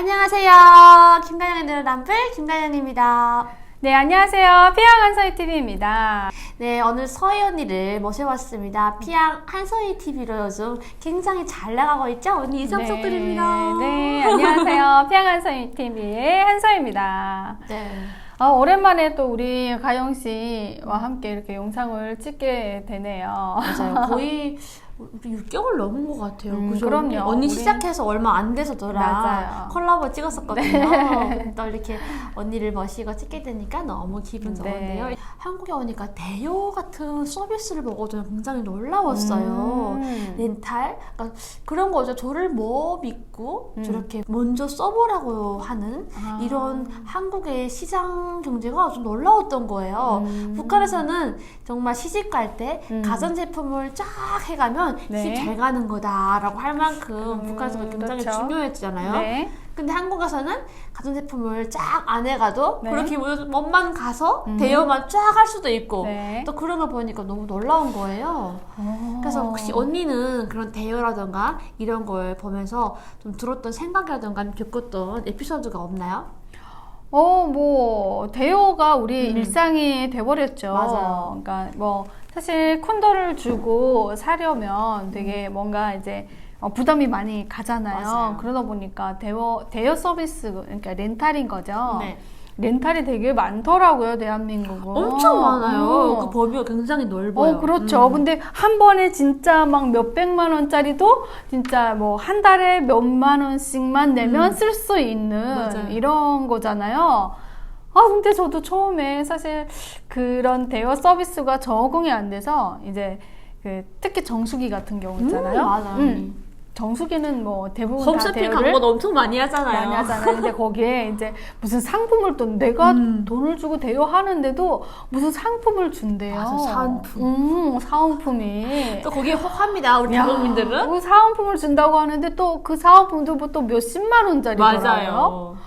안녕하세요. 김가연의 늘 남플 김가연입니다. 네, 안녕하세요. 피양 한서희 TV입니다. 네, 오늘 서희 언니를 모셔봤습니다. 피양 한서희 TV로 요즘 굉장히 잘 나가고 있죠? 언니 인사 부탁드립니다. 네, 안녕하세요. 피양 한서희 TV의 한서희입니다. 네. 오랜만에 또 우리 가영 씨와 함께 이렇게 영상을 찍게 되네요. 맞아요. 거의 우리 6개월 넘은 것 같아요. 그죠? 그럼요. 언니 시작해서 얼마 안 돼서 맞아요. 콜라보 찍었었거든요. 네. 또 이렇게 언니를 모시고 찍게 되니까 너무 기분 좋은데요. 네. 한국에 오니까 대여 같은 서비스를 보고 저는 굉장히 놀라웠어요. 렌탈? 그러니까 그런 거죠. 저를 뭐 믿고 저렇게 먼저 써보라고 하는 이런 한국의 시장 경제가 좀 놀라웠던 거예요. 북한에서는 정말 시집갈 때 가전제품을 쫙 해가면 시집 잘 가는 거다라고 할 만큼 북한에서 굉장히 그렇죠. 중요했잖아요. 네. 근데 한국에서는 가전제품을 쫙 안 해가도 네. 그렇게 뭐만 가서 대여만 쫙 할 수도 있고 네. 또 그런 걸 보니까 너무 놀라운 거예요. 그래서 혹시 언니는 그런 대여라던가 이런 걸 보면서 좀 들었던 생각이라던가 겪었던 에피소드가 없나요? 뭐 대여가 우리 일상이 돼버렸죠. 맞아요. 그러니까 뭐 사실 콘도를 주고 사려면 되게 뭔가 이제 부담이 많이 가잖아요. 맞아요. 그러다 보니까 대여 서비스, 그러니까 렌탈인 거죠. 네. 렌탈이 되게 많더라고요, 대한민국은. 엄청 많아요. 그 범위가 굉장히 넓어요. 그렇죠. 근데 한 번에 진짜 막 몇백만 원짜리도 진짜 뭐 한 달에 몇만 원씩만 내면 쓸 수 있는 맞아요. 이런 거잖아요. 근데 저도 처음에 사실 그런 대여 서비스가 적응이 안 돼서 이제 특히 정수기 같은 경우 있잖아요. 맞아요. 정수기는 뭐 대부분 다 홈쇼핑 대여를 광고 엄청 많이 하잖아요. 많이 하잖아요. 근데 거기에 이제 무슨 상품을 또 내가 돈을 주고 대여하는데도 무슨 상품을 준대요. 맞아, 사은품. 사은품이. 또 거기에 혹합니다, 우리 대국민들은. 그 사은품을 준다고 하는데 또 그 사은품도 뭐 또 몇십만 원짜리더라고요. 맞아요.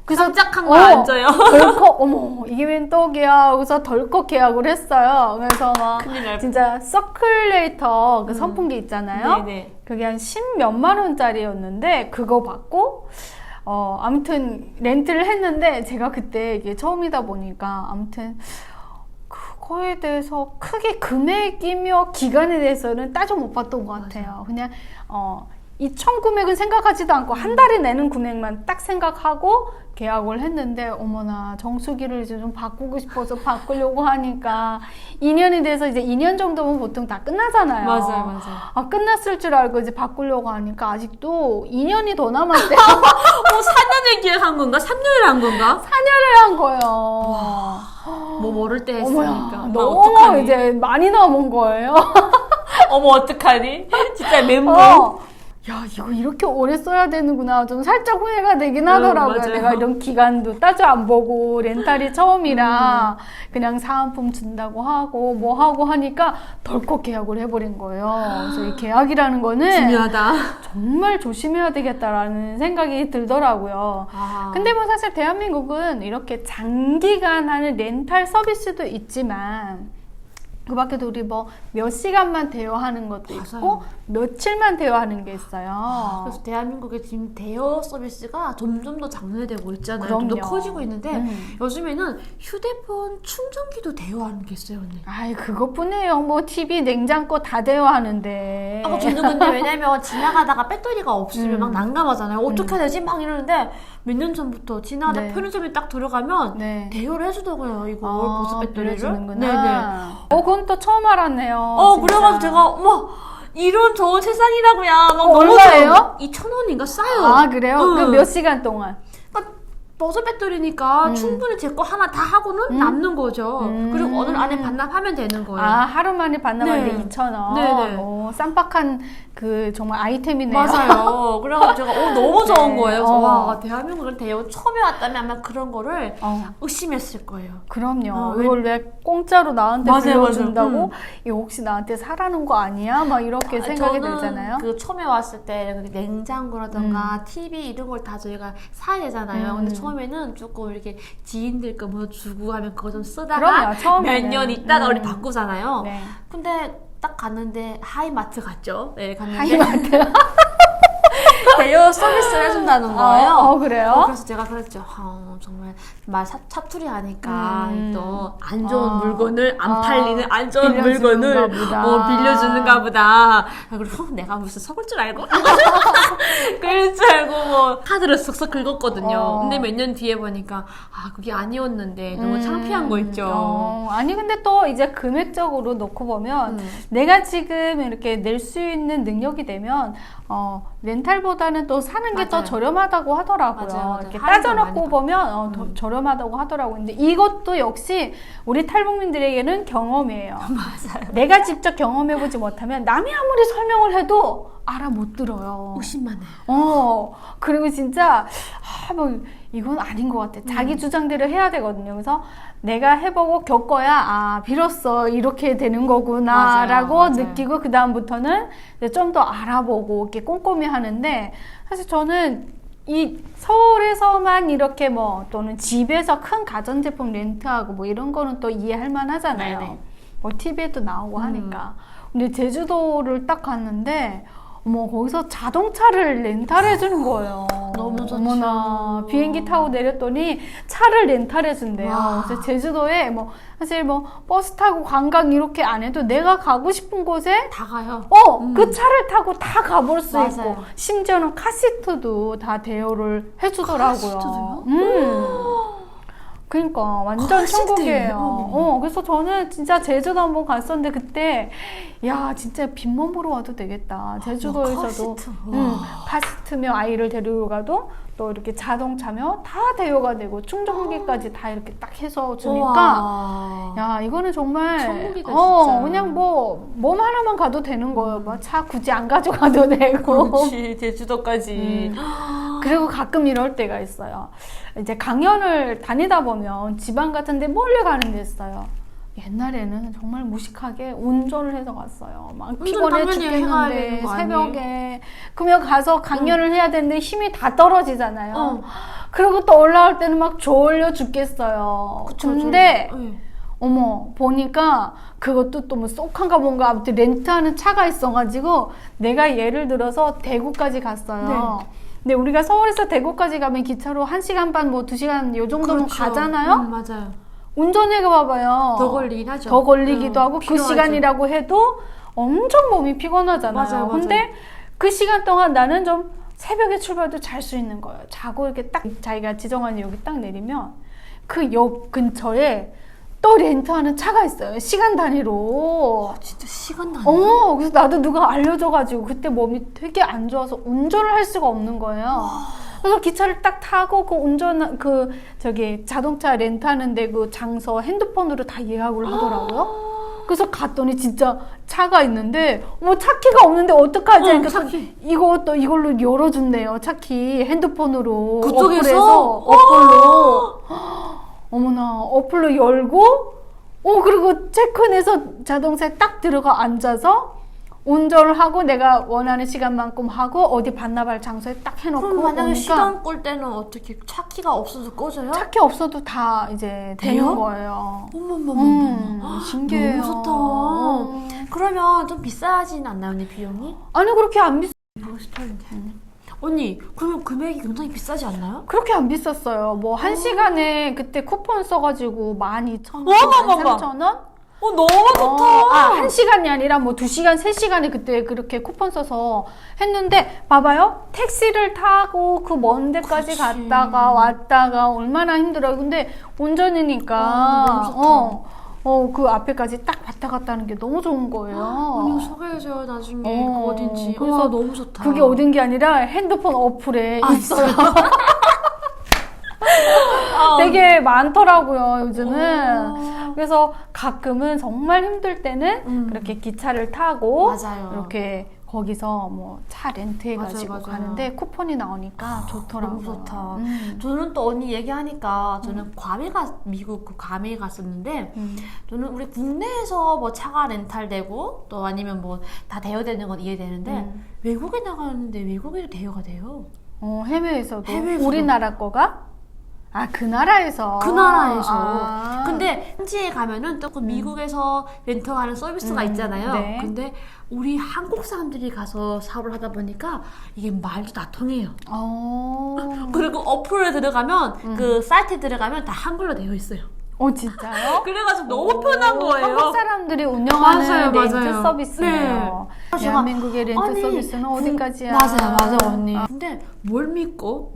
그래서 깜짝한 거 안 줘요. 덜컥 어머 이게 웬 떡이야. 그래서 덜컥 계약을 했어요. 그래서 막 큰일 날 진짜 서큘레이터 그 선풍기 있잖아요. 네네. 그게 한 10몇만 원짜리였는데 그거 받고 아무튼 렌트를 했는데 제가 그때 이게 처음이다 보니까 아무튼 그거에 대해서 크게 금액이며 기간에 대해서는 따져 못 봤던 것 같아요. 그냥 이 총 금액은 생각하지도 않고 한 달에 내는 금액만 딱 생각하고 계약을 했는데 어머나 정수기를 이제 좀 바꾸고 싶어서 바꾸려고 하니까 2년이 돼서 이제 2년 정도면 보통 다 끝나잖아요. 맞아요. 끝났을 줄 알고 이제 바꾸려고 하니까 아직도 2년이 더 남았대요. 4년을 계약한 건가? 3년을 한 건가? 4년을 한 거예요. 뭐 모를 때 했으니까. 어머야, 나 너무 어떡하니? 이제 많이 남은 거예요. 어머 어떡하니? 진짜 멘붕. 야, 이거 이렇게 오래 써야 되는구나. 좀 살짝 후회가 되긴 하더라고요. 맞아요. 내가 이런 기간도 따져 안 보고 렌탈이 처음이라 그냥 사은품 준다고 하고 뭐 하고 하니까 덜컥 계약을 해버린 거예요. 그래서 이 계약이라는 거는 중요하다. 정말 조심해야 되겠다라는 생각이 들더라고요. 근데 뭐 사실 대한민국은 이렇게 장기간 하는 렌탈 서비스도 있지만 그 밖에도 우리 뭐 몇 시간만 대여하는 것도 있고 며칠만 대여하는 게 있어요. 그래서 대한민국의 지금 대여 서비스가 점점 더 장려되고 있잖아요. 좀 더 그럼요. 커지고 있는데 요즘에는 휴대폰 충전기도 대여하는 게 있어요, 언니. 아이 그것뿐이에요. 뭐 TV, 냉장고 다 대여하는데. 저는 근데 왜냐면 지나가다가 배터리가 없으면 막 난감하잖아요. 어떻게 해야 되지? 막 이러는데 몇 년 전부터 지나가다 네. 편의점에 딱 들어가면 네. 대여를 해주더라고요, 이거 보스 배터리를. 빌려주는구나. 그건 또 처음 알았네요. 그래가지고 제가 어머 이런 좋은 세상이라고요. 막 너무 얼마예요? 2,000원인가 싸요. 그래요? 그럼 몇 시간 동안? 버스 배터리니까 충분히 제 거 하나 다 하고는 남는 거죠. 그리고 오늘 안에 반납하면 되는 거예요. 하루 만에 반납하는데 네. 2,000원. 네네. 쌈박한 그 정말 아이템이네요. 맞아요. 그래가지고 제가 너무 좋은 네. 거예요. 그래서 와, 대한민국을 대여 처음에 왔다면 아마 그런 거를 의심했을 거예요. 그럼요. 이걸 왜 공짜로 나한테 맞아요, 빌려준다고? 이거 혹시 나한테 사라는 거 아니야? 막 이렇게 생각이 들잖아요. 그 처음에 왔을 때 냉장고라던가 TV 이런 걸 다 저희가 사야 되잖아요. 근데 처음에는 조금 이렇게 지인들 거 뭐 주고 하면 그거 좀 쓰다가 그럼요, 처음에는. 몇 년 있다가 우리 바꾸잖아요. 네. 근데 딱 갔는데 하이마트 갔죠. 네, 갔는데 하이마트. 대여 서비스를 해준다는 거예요. 그래요? 그래서 제가 그랬죠. 정말 사투리 하니까 또 안 좋은 물건을 안 팔리는 안 좋은 물건을 빌려주는가 보다. 그리고 내가 무슨 속을 줄 알고 그럴 줄 알고 뭐 카드를 쓱쓱 긁었거든요. 근데 몇 년 뒤에 보니까 그게 아니었는데 너무 창피한 거 있죠. 아니 근데 또 이제 금액적으로 놓고 보면 내가 지금 이렇게 낼 수 있는 능력이 되면 렌탈보다는 또 사는 게 더 저렴하다고 하더라고요. 맞아요. 이렇게 따져놓고 보면 더 저렴하다고 하더라고요. 근데 이것도 역시 우리 탈북민들에게는 경험이에요. 맞아요. 내가 직접 경험해보지 못하면 남이 아무리 설명을 해도 알아 못 들어요. 의심만 해. 그리고 진짜 뭐 이건 아닌 것 같아. 자기 주장대로 해야 되거든요. 그래서 내가 해보고 겪어야 비로소 이렇게 되는 거구나 라고 느끼고 그 다음부터는 좀 더 알아보고 이렇게 꼼꼼히 하는데, 사실 저는 이 서울에서만 이렇게 또는 집에서 큰 가전제품 렌트하고 뭐 이런 거는 또 이해할 만 하잖아요. 네네. 뭐 TV에도 나오고 하니까. 근데 제주도를 딱 갔는데 거기서 자동차를 렌탈해 주는 거예요. 너무 좋죠. 어머나, 비행기 타고 내렸더니 차를 렌탈해 준대요. 그래서 제주도에 사실 버스 타고 관광 이렇게 안 해도 내가 가고 싶은 곳에 다 가요. 그 차를 타고 다 가볼 수 맞아요. 있고, 심지어는 카시트도 다 대여를 해주더라고요. 카시트도요? 그러니까 완전 천국이에요. 그래서 저는 진짜 제주도 한번 갔었는데 그때 진짜 빈몸 보러 와도 되겠다. 제주도에서도 카시트며 아이를 데리고 가도 또 이렇게 자동차며 다 대여가 되고 충전기까지 다 이렇게 딱 해서 주니까 이거는 정말 천국이다, 진짜. 그냥 몸 하나만 가도 되는 거예요. 차 굳이 안 가져가도 되고. 그렇지, 제주도까지. 그리고 가끔 이럴 때가 있어요. 이제 강연을 다니다 보면 지방 같은 데 멀리 가는 데 있어요. 옛날에는 정말 무식하게 운전을 해서 갔어요. 막 피곤해 죽겠는데 새벽에. 그러면 가서 강연을 해야 되는데 힘이 다 떨어지잖아요. 그리고 또 올라올 때는 막 졸려 죽겠어요. 근데 보니까 그것도 또 쏙한가 뭔가 아무튼 렌트하는 차가 있어가지고 내가 예를 들어서 대구까지 갔어요. 근데 우리가 서울에서 대구까지 가면 기차로 1시간 반, 2시간 요 정도면 가잖아요? 맞아요. 운전해가 봐봐요. 더 걸리긴 하죠. 더 걸리기도 하고 필요하죠. 그 시간이라고 해도 엄청 몸이 피곤하잖아요. 맞아요. 근데 그 시간 동안 나는 좀 새벽에 출발도 잘 수 있는 거예요. 자고 이렇게 딱 자기가 지정한 역이 딱 내리면 그 역 근처에 또 렌트하는 차가 있어요. 시간 단위로. 진짜 시간 단위. 그래서 나도 누가 알려줘가지고 그때 몸이 되게 안 좋아서 운전을 할 수가 없는 거예요. 그래서 기차를 딱 타고 자동차 렌트하는데 그 장소 핸드폰으로 다 예약을 하더라고요. 그래서 갔더니 진짜 차가 있는데 차키가 없는데 어떡하지? 그러니까 차키. 이걸로 열어준대요. 차키 핸드폰으로. 그쪽에서? 어플로. 어머나, 어플로 열고 그리고 체크인해서 자동차에 딱 들어가 앉아서 운전을 하고 내가 원하는 시간만큼 하고 어디 반납할 장소에 딱 해놓고. 그럼 만약에 오니까 시간 끌 때는 어떻게 차키가 없어서 꺼져요? 차키 없어도 다 이제 되는 돼요? 거예요. 어머머머머. 신기해요. 너무 좋다. 그러면 좀 비싸진 않나요, 언니 비용이? 아니 그렇게 안 비싸. 하고 싶었는데. 언니, 그러면 금액이 굉장히 비싸지 않나요? 그렇게 안 비쌌어요. 1시간에 그때 쿠폰 써가지고 12,000원, 어머머머. 3,000원? 너무 좋다. 1시간이 아니라 2시간, 3시간에 그때 그렇게 쿠폰 써서 했는데, 봐봐요. 택시를 타고 그 먼 데까지 그치. 갔다가 왔다가 얼마나 힘들어요. 근데 운전이니까, 너무 좋다. 그 앞에까지 딱 왔다 갔다 하는 게 너무 좋은 거예요. 언니 소개해줘요, 나중에. 그 어딘지. 그래서 너무 좋다. 그게 어딘 게 아니라 핸드폰 어플에 있어요. 되게 많더라고요, 요즘은. 그래서 가끔은 정말 힘들 때는 그렇게 기차를 타고 맞아요. 이렇게 거기서 차 렌트해가지고 맞아요. 가는데 쿠폰이 나오니까 좋더라고요. 너무 좋다. 저는 또 언니 얘기하니까 저는 미국 그 괌에 갔었는데 저는 우리 국내에서 차가 렌탈되고 또 아니면 다 대여되는 건 이해되는데 외국에 나가는데 외국에도 대여가 돼요. 해외에서도? 해외에서도. 우리나라 거가? 아, 그 나라에서? 그 나라에서. 아. 근데 현지에 가면은 또 그 미국에서 렌터하는 서비스가 있잖아요. 네. 근데 우리 한국 사람들이 가서 사업을 하다 보니까 이게 말도 다 통해요. 그리고 어플에 들어가면 그 사이트에 들어가면 다 한글로 되어 있어요. 진짜요? 그래가지고 너무 편한 거예요. 한국 사람들이 운영하는 맞아요, 렌트 맞아요. 서비스네요. 네. 대한민국의 렌트 아니, 서비스는 어디까지야? 맞아요, 언니. 근데 뭘 믿고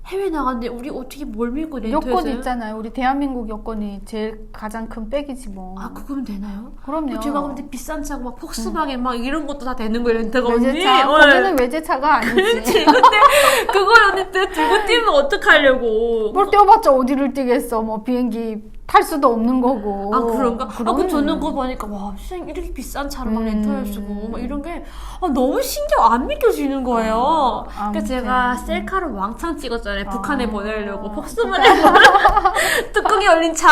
해외 나갔는데 우리 어떻게 뭘 믿고 렌트했어요? 여권 있잖아요. 우리 대한민국 여권이 제일 가장 큰 백이지 뭐. 아, 그건 되나요? 그럼요. 제가 근데 비싼 차고 막 폭스바겐 막 이런 것도 다 되는 거예요, 렌트가 언니. 외제차. 거기는 외제차가 아니지. 그렇지. 근데 그걸 언니 들고 뛰면 어떡하려고. 뭘 뛰어봤자 어디를 뛰겠어. 뭐 비행기 탈 수도 없는 거고. 아, 그런가? 그러네. 저는 그거 보니까, 와, 세상에 이렇게 비싼 차를 막 렌트할 수고, 막 이런 게, 너무 신기하고 안 믿겨지는 거예요. 그러니까 제가 셀카로 왕창 찍었잖아요. 북한에 보내려고. 폭스바겐 뚜껑이 열린 차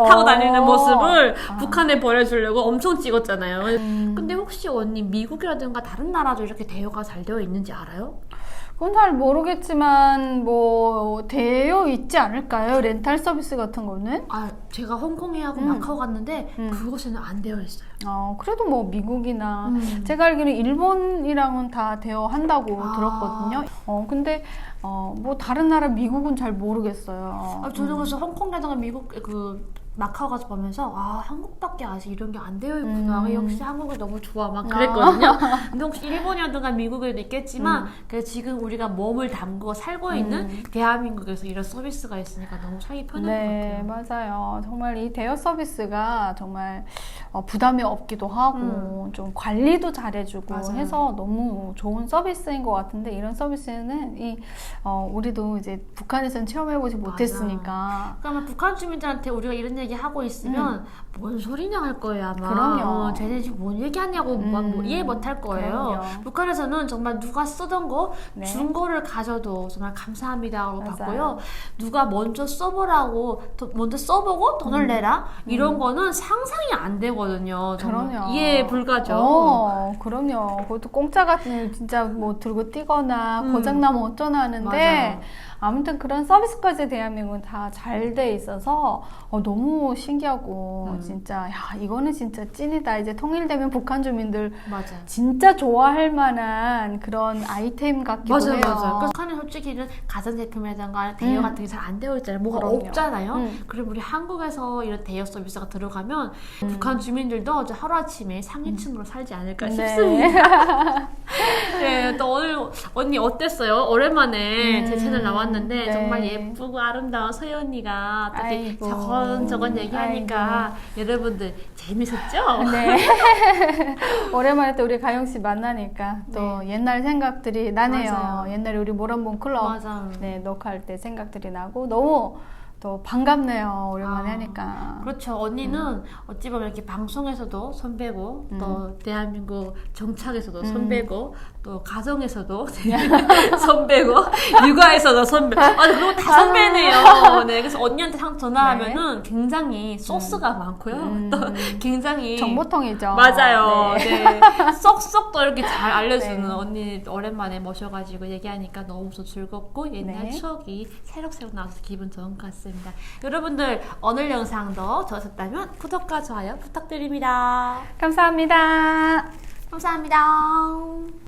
타고 다니는 모습을 북한에 보내주려고 엄청 찍었잖아요. 근데 혹시 언니, 미국이라든가 다른 나라도 이렇게 대여가 잘 되어 있는지 알아요? 그건 잘 모르겠지만 뭐 되어 있지 않을까요? 렌탈 서비스 같은 거는? 아, 제가 홍콩에 하고 마카오 갔는데 그곳에는 안 되어 있어요. 그래도 뭐 미국이나 제가 알기로는 일본이랑은 다 되어 한다고 들었거든요. 근데 뭐 다른 나라 미국은 잘 모르겠어요. 저는 그래서 홍콩이라든가 미국 마카오 가서 보면서 한국밖에 아직 이런 게 안 되어 있구나. 역시 한국이 너무 좋아 막 그랬거든요. 근데 혹시 일본이라든가 미국에도 있겠지만 지금 우리가 몸을 담고 살고 있는 대한민국에서 이런 서비스가 있으니까 너무 살기 편한 것 같아요. 네, 맞아요. 정말 이 대여 서비스가 정말 부담이 없기도 하고 좀 관리도 잘해주고 맞아요. 해서 너무 좋은 서비스인 것 같은데 이런 서비스는 우리도 이제 북한에서는 체험해보지 못했으니까. 그러면 북한 주민들한테 우리가 이런 얘기 하고 있으면 뭔 소리냐 할 거예요 아마. 그럼요. 쟤네 지금 뭔 얘기하냐고 뭐 이해 못 할 거예요. 그럼요. 북한에서는 정말 누가 쓰던 거 네. 준 거를 가져도 정말 감사합니다라고 맞아요. 받고요. 누가 먼저 써보라고 먼저 써보고 돈을 내라 이런 거는 상상이 안 되거든요. 정말 그럼요. 이해 불가죠. 그럼요. 그것도 공짜 같은 진짜 뭐 들고 뛰거나 고장나면 어쩌나 하는데 맞아요. 아무튼 그런 서비스까지 대한민국은 다 잘 돼 있어서 너무 신기하고 진짜 야 이거는 진짜 찐이다. 이제 통일되면 북한 주민들 맞아요. 진짜 좋아할 만한 그런 아이템 같기도 해요. 맞아요. 북한은 솔직히는 가전제품이라든가 대여 같은 게 잘 안 되어 있잖아요. 뭐가 그럼요. 없잖아요. 그럼 우리 한국에서 이런 대여 서비스가 들어가면 북한 주민들도 이제 하루아침에 상위층으로 살지 않을까 싶습니다. 네, 또 오늘 언니 어땠어요? 오랜만에 제 채널 나왔는데 네. 정말 예쁘고 아름다운 서희 언니가 또 이렇게 아이고. 저건 얘기하니까 여러분들 재밌었죠? 네. 오랜만에 또 우리 가영 씨 만나니까 또 옛날 생각들이 나네요. 맞아요. 옛날에 우리 모란봉 클럽 맞아. 네, 녹화할 때 생각들이 나고 너무 또 반갑네요. 오랜만에 하니까. 그렇죠. 언니는 어찌 보면 이렇게 방송에서도 선배고 또 대한민국 정착에서도 선배고 또 가정에서도 선배고 육아에서도 선배. 그리고 다 선배네요. 네, 그래서 언니한테 전화하면은 굉장히 소스가 많고요. 또 굉장히 정보통이죠. 맞아요. 네. 네. 쏙쏙 또 이렇게 잘 알려주는 네. 언니 오랜만에 모셔가지고 얘기하니까 너무 즐겁고 옛날 네. 추억이 새록새록 나와서 기분 좋은 것 같습니다. 여러분들 오늘 영상도 좋으셨다면 구독과 좋아요 부탁드립니다. 감사합니다. 감사합니다.